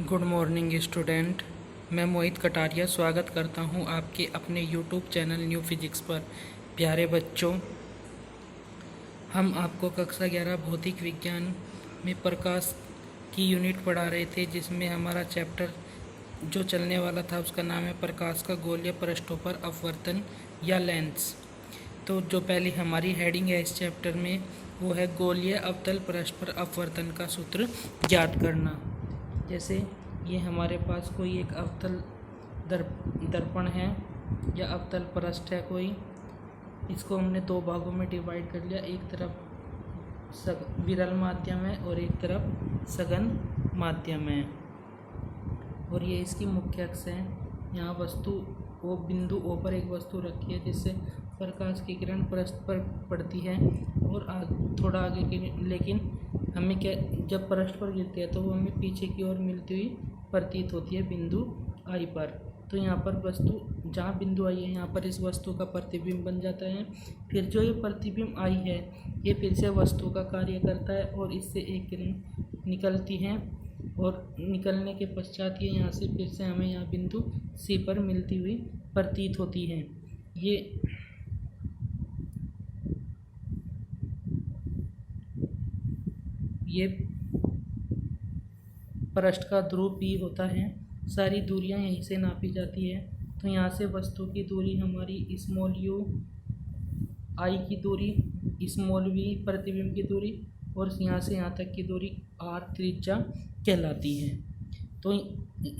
Good morning student. मैं मोहित कटारिया स्वागत करता हूं आपके अपने यूट्यूब चैनल न्यू फिजिक्स पर। प्यारे बच्चों, हम आपको कक्षा 11 भौतिक विज्ञान में प्रकाश की यूनिट पढ़ा रहे थे, जिसमें हमारा चैप्टर जो चलने वाला था उसका नाम है प्रकाश का गोलीय पृष्ठों पर अपवर्तन या लेंस। तो जो पहली हमारी हेडिंग है इस चैप्टर में वो है गोलीय अवतल पृष्ठ पर अपवर्तन का सूत्र ज्ञात करना। जैसे ये हमारे पास कोई एक अवतल दर्पण है या अवतल पृष्ठ है कोई, इसको हमने दो भागों में डिवाइड कर लिया। एक तरफ विरल माध्यम है और एक तरफ सघन माध्यम है, और ये इसकी मुख्य अक्ष है। यहाँ वस्तु वो बिंदु ओ पर एक वस्तु रखी है जिससे प्रकाश की किरण पृष्ठ पर पड़ती है और थोड़ा आगे की, लेकिन हमें क्या, जब पृष्ठ पर गिरती है तो वो हमें पीछे की ओर मिलती हुई प्रतीत होती है बिंदु आई पर। तो यहाँ पर वस्तु जहाँ बिंदु आई है यहाँ पर इस वस्तु का प्रतिबिंब बन जाता है। फिर जो ये प्रतिबिंब आई है ये फिर से वस्तु का कार्य करता है और इससे एक किरण निकलती है, और निकलने के पश्चात ये यहाँ से फिर से हमें यहाँ बिंदु सी पर मिलती हुई प्रतीत होती है। ये पृष्ठ का ध्रुव P होता है। सारी दूरियां यहीं से नापी जाती है। तो यहाँ से वस्तु की दूरी हमारी स्मॉल u, I की दूरी, स्मॉल v प्रतिबिंब की दूरी, और यहाँ से यहाँ तक की दूरी r त्रिज्या कहलाती है। तो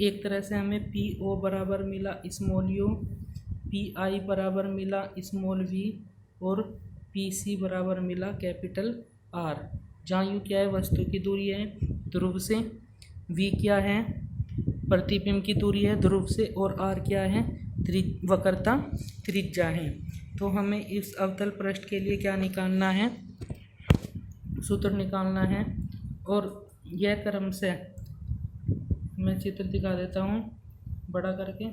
एक तरह से हमें PO बराबर मिला स्मॉल u, PI बराबर मिला स्मॉल v और PC बराबर मिला कैपिटल R। जहाँ u क्या है, वस्तु की दूरी है ध्रुव से, v क्या है, प्रतिबिंब की दूरी है ध्रुव से, और r क्या है, वक्रता त्रिज्या है। तो हमें इस अवतल पृष्ठ के लिए क्या निकालना है, सूत्र निकालना है। और यह क्रम से मैं चित्र दिखा देता हूँ बड़ा करके।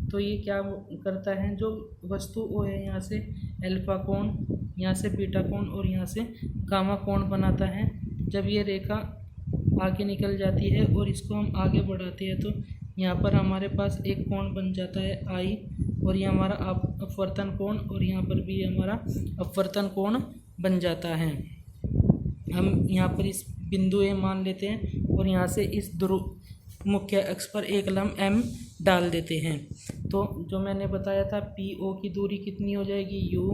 तो ये क्या करता है, जो वस्तु O है यहाँ से अल्फा कोण, यहाँ से बीटा कोण और यहाँ से गामा कोण बनाता है। जब ये रेखा आगे निकल जाती है और इसको हम आगे बढ़ाते हैं तो यहाँ पर हमारे पास एक कोण बन जाता है I, और ये हमारा अपवर्तन कोण, और यहाँ पर भी हमारा अपवर्तन कोण बन जाता है। हम यहाँ पर इस बिंदु A मान लेते हैं और यहाँ से इस मुख्य अक्ष पर एक लंब M डाल देते हैं। तो जो मैंने बताया था PO की दूरी कितनी हो जाएगी U,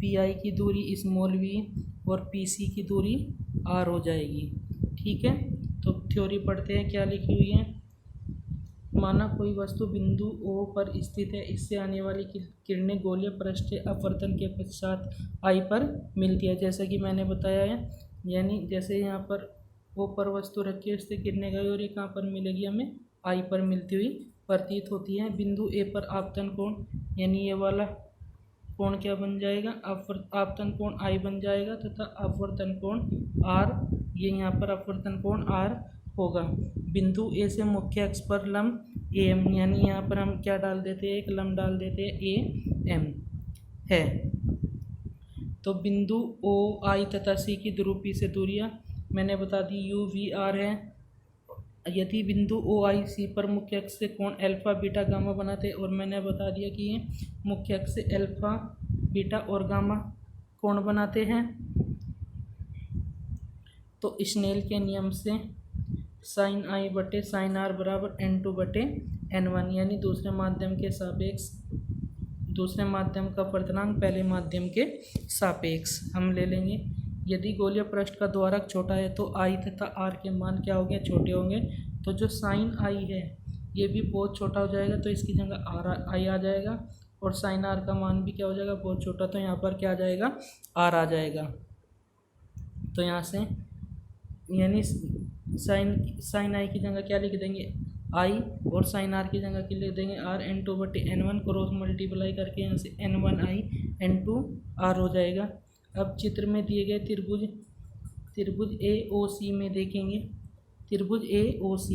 PI की दूरी स्मॉल v और PC की दूरी R हो जाएगी। ठीक है, तो थ्योरी पढ़ते हैं क्या लिखी हुई है। माना कोई वस्तु बिंदु O पर स्थित है, इससे आने वाली किरणें गोलीय पृष्ठीय अपवर्तन के पश्चात I पर मिलती है। जैसा कि मैंने बताया है, यानी जैसे यहाँ पर O पर वस्तु रखी है, उससे किरणें गई और ये कहाँ पर मिलेगी, हमें I पर मिलती हुई प्रतीत होती है। बिंदु A पर आपतन कोण, यानी ये वाला कोण क्या बन जाएगा, आपतन कोण I बन जाएगा तथा अपवर्तन कोण R, ये यहाँ पर अपवर्तन कोण R होगा। बिंदु A से मुख्य अक्ष पर लंब AM, यानी यहाँ पर हम क्या डाल देते हैं, एक लंब डाल देते हैं AM है। तो बिंदु O, I तथा C की ध्रुव P से दूरियाँ मैंने बता दी U, V, R है। यदि बिंदु O, I, C पर मुख्य अक्ष से कोण अल्फा बीटा गामा बनाते हैं, और मैंने बता दिया कि ये मुख्य अक्ष से अल्फा बीटा और गामा कोण बनाते हैं, तो स्नेल के नियम से साइन I बटे साइन R बराबर N2 बटे N1, यानी दूसरे माध्यम के सापेक्ष, दूसरे माध्यम का अपवर्तनांक पहले माध्यम के सापेक्ष हम ले लेंगे। यदि गोलीय पृष्ठ का द्वारक छोटा है तो I तथा R के मान क्या होंगे, छोटे होंगे। तो जो साइन I है ये भी बहुत छोटा हो जाएगा, तो इसकी जगह I आ जाएगा, और साइन R का मान भी क्या हो जाएगा, बहुत छोटा, तो यहाँ पर क्या आ जाएगा, R आ जाएगा। तो यहाँ से यानी साइन I की जगह क्या लिख देंगे, I, और साइन R की जगह क्या लिख देंगे, R, N2 बटे N1, क्रॉस मल्टीप्लाई करके यहाँ से N1I N2 R हो जाएगा। अब चित्र में दिए गए त्रिभुज AOC में देखेंगे, त्रिभुज AOC,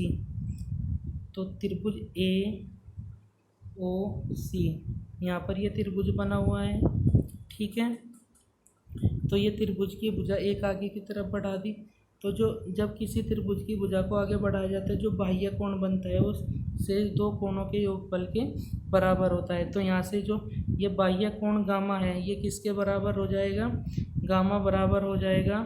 तो त्रिभुज AOC यहाँ पर ये त्रिभुज बना हुआ है। ठीक है, तो ये त्रिभुज की भुजा एक आगे की तरफ बढ़ा दी, तो जो जब किसी त्रिभुज की भुजा को आगे बढ़ाया जाता है, जो बाह्य कोण बनता है उस से दो कोणों के योगफल के बराबर होता है। तो यहाँ से जो ये बाह्य कोण गामा है ये किसके बराबर हो जाएगा, गामा बराबर हो जाएगा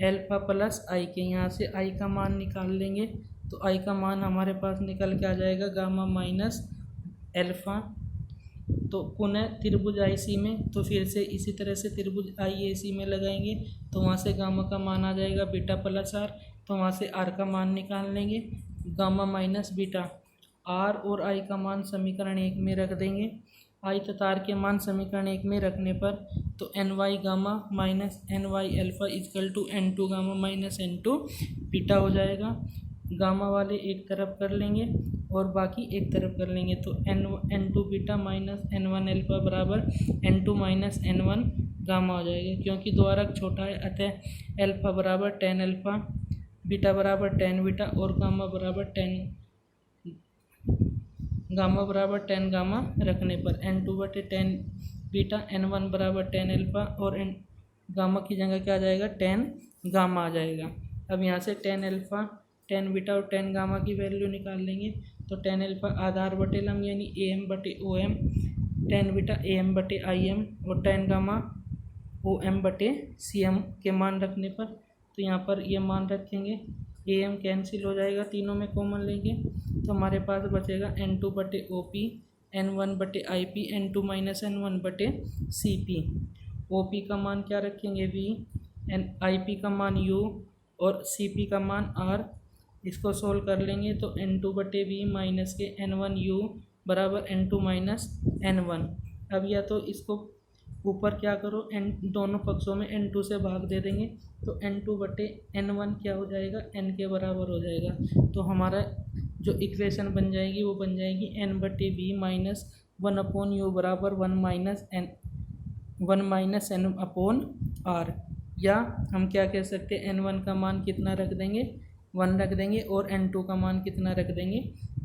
अल्फा प्लस आई के। यहाँ से आई का मान निकाल लेंगे तो आई का मान हमारे पास निकल के आ जाएगा गामा माइनस अल्फा। तो पुनः त्रिभुज आई सी में, तो फिर से इसी तरह से त्रिभुज आई ए सी में लगाएंगे तो वहाँ से गामा का मान आ जाएगा बीटा प्लस आर। तो वहाँ से आर का मान निकाल लेंगे गामा माइनस बीटा। आर और आई का मान समीकरण 1 में रख देंगे। आई तथा आर के मान समीकरण 1 में रखने पर तो N Y gamma minus N Y alpha equal to N two gamma minus N two beta हो जाएगा। गामा वाले एक तरफ कर लेंगे और बाकी एक तरफ कर लेंगे तो N two beta minus N one alpha बराबर N two minus N one gamma हो जाएगा। क्योंकि द्वारक छोटा है अतः अल्फा बराबर टेन अल्फा, बीटा बराबर टेन बीटा और गामा बराबर टेन गामा रखने पर एन टू बटे टेन बीटा, एन वन बराबर टेन अल्फा और एन गामा की जगह क्या आ जाएगा, टेन गामा आ जाएगा। अब यहाँ से टेन अल्फा, टेन बीटा और टेन गामा की वैल्यू निकाल लेंगे तो टेन अल्फा आधार बटे लम यानी ए एम बटे O M, tan beta A M बटे आई एम और टेन गामा ओ एम बटे सी एम के मान रखने पर तो यहाँ पर ये मान रखेंगे, ए एम कैंसिल हो जाएगा, तीनों में कॉमन लेंगे तो हमारे पास बचेगा एन टू बटे ओ पी, एन वन बटे I P, N two minus N one बटे सी पी। ओ पी का मान क्या रखेंगे वी, एन आई पी का मान यू और सी पी का मान आर। इसको सोल्व कर लेंगे तो एन टू बटे वी माइनस के एन वन यू बराबर N two minus N one. अब या तो इसको ऊपर क्या करो, एन दोनों पक्षों में एन टू से भाग दे देंगे तो एन टू बटे एन वन क्या हो जाएगा, एन के बराबर हो जाएगा। तो हमारा जो इक्वेशन बन जाएगी वो बन जाएगी एन बटे V minus one upon U बराबर one minus N upon R. या हम क्या कह सकते हैं, एन वन का मान कितना रख देंगे, 1 रख देंगे और एन टू का मान कितना रख देंगे,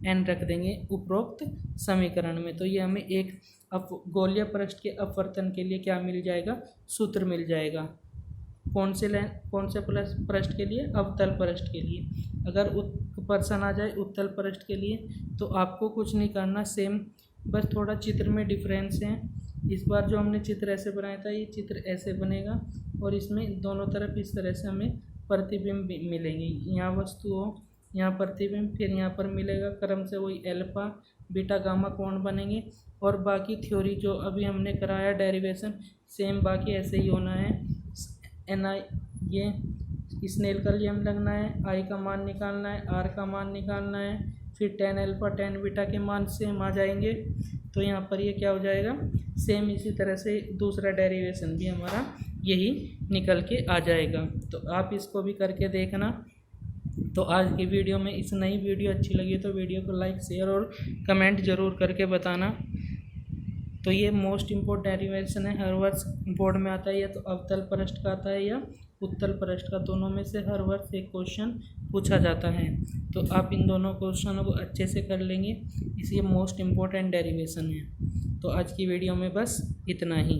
n रख देंगे उपरोक्त समीकरण में। तो ये हमें एक गोलीय पृष्ठ के अपवर्तन के लिए क्या मिल जाएगा, सूत्र मिल जाएगा। कौन से पृष्ठ के लिए, अवतल पृष्ठ के लिए। अगर पर्सन आ जाए उत्तल पृष्ठ के लिए तो आपको कुछ नहीं करना, सेम बस थोड़ा चित्र में डिफरेंस है। इस बार जो हमने चित्र ऐसे बनाया था ये चित्र ऐसे बनेगा और इसमें दोनों तरफ इस तरह से हमें प्रतिबिंब मिलेंगे। यहाँ वस्तु हो, यहाँ प्रतिबिंब, फिर यहाँ पर मिलेगा क्रम से वही अल्फा बीटा गामा कोण बनेंगे। और बाकी थ्योरी जो अभी हमने कराया डेरिवेशन सेम बाकी ऐसे ही होना है। एन आई ये स्नेल का नियम लगना है, आई का मान निकालना है, आर का मान निकालना है, फिर टेन अल्फा टेन बीटा के मान सेम आ जाएंगे। तो यहाँ पर ये क्या हो जाएगा, सेम इसी तरह से दूसरा डेरिवेशन भी हमारा यही निकल के आ जाएगा। तो आप इसको भी करके देखना। तो आज की वीडियो में इस नई वीडियो अच्छी लगी तो वीडियो को लाइक शेयर और कमेंट ज़रूर करके बताना। तो ये मोस्ट इम्पोर्टेंट डेरिवेशन है, हर वर्ष बोर्ड में आता है, या तो अवतल पृष्ठ का आता है या उत्तल पृष्ठ का, दोनों में से हर वर्ष एक क्वेश्चन पूछा जाता है। तो आप इन दोनों क्वेश्चनों को अच्छे से कर लेंगे, इसलिए मोस्ट इम्पोर्टेंट डेरिवेशन है। तो आज की वीडियो में बस इतना ही।